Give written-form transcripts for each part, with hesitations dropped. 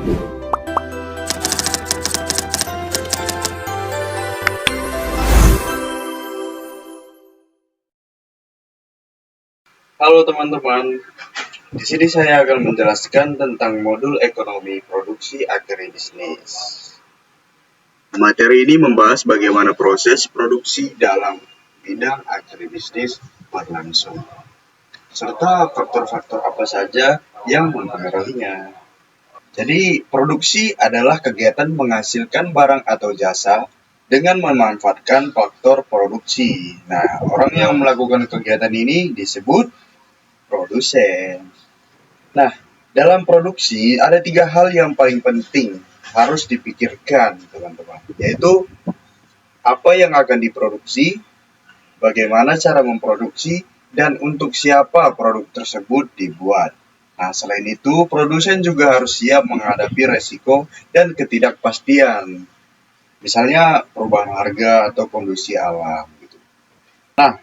Halo teman-teman, di sini saya akan menjelaskan tentang modul ekonomi produksi agribisnis. Materi ini membahas bagaimana proses produksi dalam bidang agribisnis berlangsung, serta faktor-faktor apa saja yang mempengaruhinya. Jadi, produksi adalah kegiatan menghasilkan barang atau jasa dengan memanfaatkan faktor produksi. Nah, orang yang melakukan kegiatan ini disebut produsen. Nah, dalam produksi ada 3 hal yang paling penting harus dipikirkan, teman-teman. Yaitu apa yang akan diproduksi, bagaimana cara memproduksi, dan untuk siapa produk tersebut dibuat. Nah, selain itu, produsen juga harus siap menghadapi resiko dan ketidakpastian. Misalnya perubahan harga atau kondisi alam. Gitu. Nah,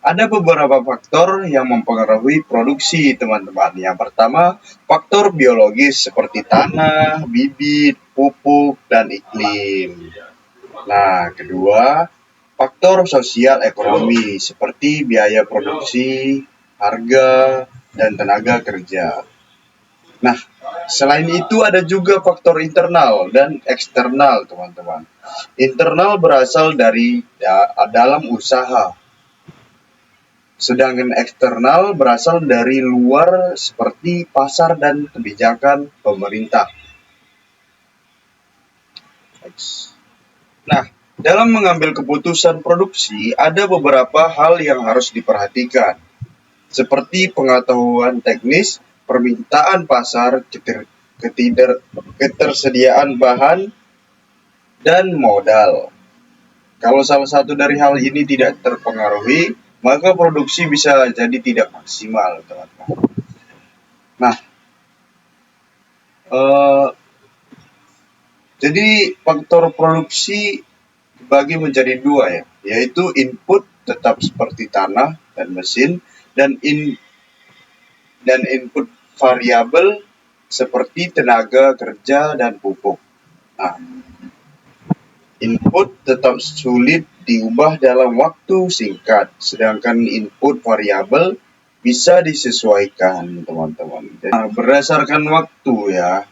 ada beberapa faktor yang mempengaruhi produksi, teman-teman. Yang pertama, faktor biologis seperti tanah, bibit, pupuk, dan iklim. Nah, kedua, faktor sosial ekonomi seperti biaya produksi, harga, dan tenaga kerja. Nah, selain itu ada juga faktor internal dan eksternal, teman-teman. Internal berasal dari dalam usaha, sedangkan eksternal berasal dari luar seperti pasar dan kebijakan pemerintah. Nah, dalam mengambil keputusan produksi, ada beberapa hal yang harus diperhatikan, seperti pengetahuan teknis, permintaan pasar, ketersediaan bahan, dan modal. Kalau salah satu dari hal ini tidak terpengaruhi, maka produksi bisa jadi tidak maksimal, teman-teman. Nah, jadi faktor produksi dibagi menjadi 2 ya, yaitu input tetap seperti tanah dan mesin, dan input variabel seperti tenaga kerja dan pupuk. Nah, input tetap sulit diubah dalam waktu singkat, sedangkan input variabel bisa disesuaikan, teman-teman. Nah, berdasarkan waktu ya,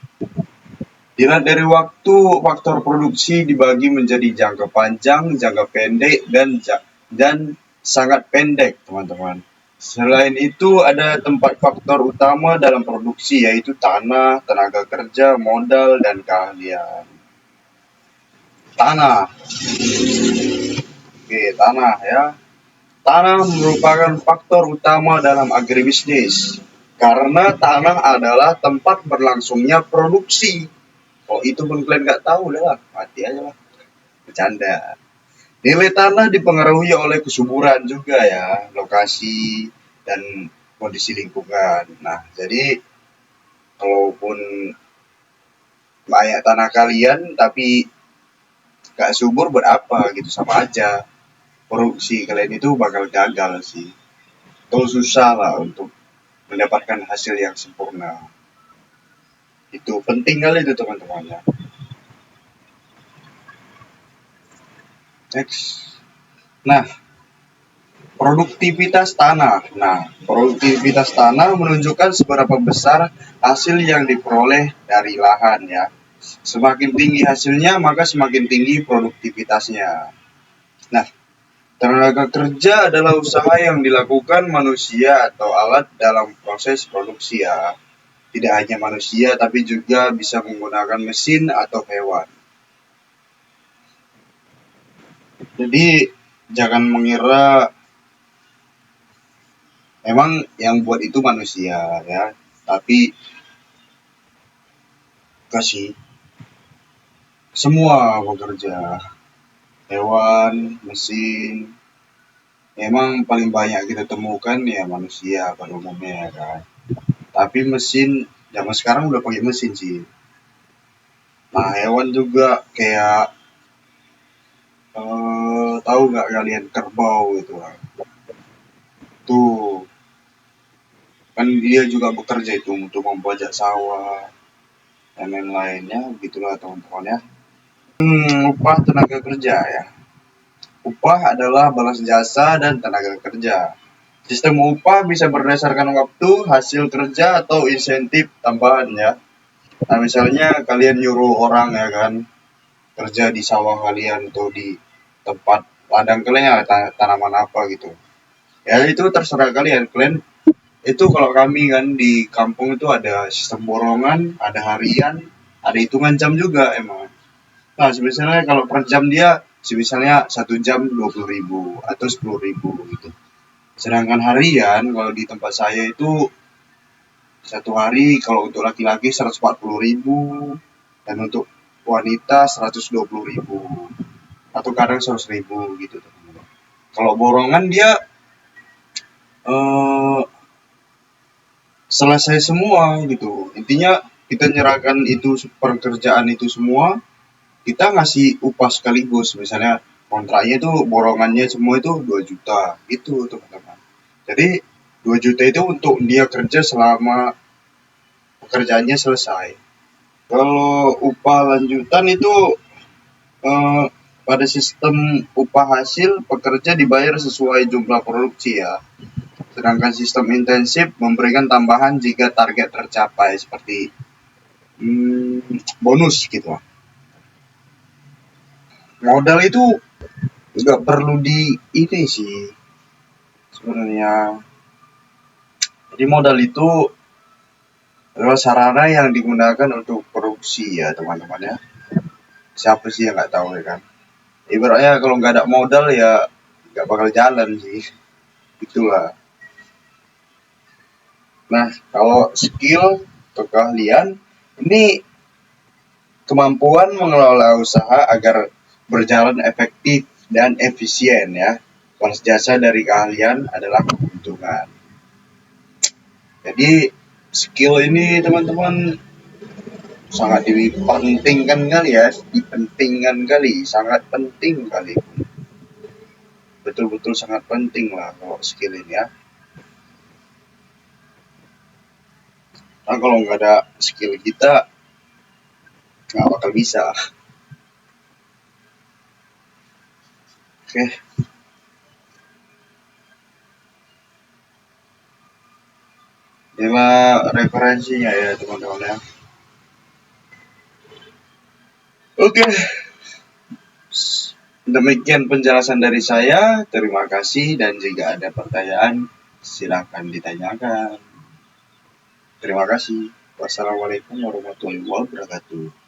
dilihat dari waktu, faktor produksi dibagi menjadi jangka panjang, jangka pendek, dan sangat pendek, teman-teman. Selain itu, ada tempat faktor utama dalam produksi, yaitu tanah, tenaga kerja, modal, dan keahlian. Tanah. Oke, tanah ya. Tanah merupakan faktor utama dalam agribisnis, karena tanah adalah tempat berlangsungnya produksi. Oh, itu pun kalian nggak tahu lah, mati aja lah. Bercanda. Nilai tanah dipengaruhi oleh kesuburan juga ya, lokasi, dan kondisi lingkungan. Nah, jadi kalaupun banyak tanah kalian tapi nggak subur berapa gitu, sama aja. Produksi kalian itu bakal gagal sih. Atau susah lah untuk mendapatkan hasil yang sempurna. Itu penting kali itu, teman-teman ya. Next. Nah, produktivitas tanah. Nah, produktivitas tanah menunjukkan seberapa besar hasil yang diperoleh dari lahan ya. Semakin tinggi hasilnya, maka semakin tinggi produktivitasnya. Nah, tenaga kerja adalah usaha yang dilakukan manusia atau alat dalam proses produksi ya. Tidak hanya manusia, tapi juga bisa menggunakan mesin atau hewan. Jadi, jangan mengira memang yang buat itu manusia ya, tapi kasih semua bekerja, hewan, mesin. Memang paling banyak kita temukan ya manusia pada umumnya ya kan. Tapi mesin zaman sekarang udah pakai mesin sih. Nah, hewan juga kayak tahu nggak kalian kerbau itu kan? Tuh kan dia juga bekerja itu untuk membajak sawah, dan lain-lainnya. Begitulah teman-teman ya. Upah tenaga kerja ya. Upah adalah balas jasa dan tenaga kerja. Sistem upah bisa berdasarkan waktu, hasil kerja, atau insentif tambahan ya. Nah, misalnya kalian nyuruh orang ya kan, kerja di sawah kalian atau di tempat ladang kalian ya, tanaman apa gitu. Ya itu terserah kalian. Kalian itu kalau kami kan di kampung itu ada sistem borongan, ada harian, ada hitungan jam juga emang. Nah, misalnya kalau per jam dia, misalnya 1 jam 20.000 atau 10.000 gitu. Sedangkan harian kalau di tempat saya itu satu hari kalau untuk laki-laki 140.000 dan untuk wanita 120.000 atau kadang 100.000 gitu teman-teman. Kalau borongan dia selesai semua gitu. Intinya kita nyerahkan itu pekerjaan itu semua, kita ngasih upah sekaligus. Misalnya kontraknya itu borongannya semua itu 2 juta gitu teman-teman. Jadi 2 juta itu untuk dia kerja selama pekerjaannya selesai. Kalau upah lanjutan itu pada sistem upah hasil pekerja dibayar sesuai jumlah produksi ya. Sedangkan sistem intensif memberikan tambahan jika target tercapai seperti bonus gitu. Modal itu nggak perlu di ini sih sebenarnya. Jadi modal itu adalah sarana yang digunakan untuk produksi ya teman-teman ya. Siapa sih yang nggak tahu ya kan. Ibaratnya kalau nggak ada modal ya nggak bakal jalan sih. Itulah. Nah, kalau skill atau keahlian ini kemampuan mengelola usaha agar berjalan efektif dan efisien ya. Balas jasa dari keahlian adalah keuntungan. Jadi skill ini teman-teman sangat dipentingkan kali ya, sangat penting kali. Betul-betul sangat penting lah kalau skill ini ya. Nah, kalau nggak ada skill kita nggak bakal bisa. Oke. Inilah referensinya ya teman-teman ya. Oke. Demikian penjelasan dari saya. Terima kasih dan jika ada pertanyaan silakan ditanyakan. Terima kasih. Wassalamualaikum warahmatullahi wabarakatuh.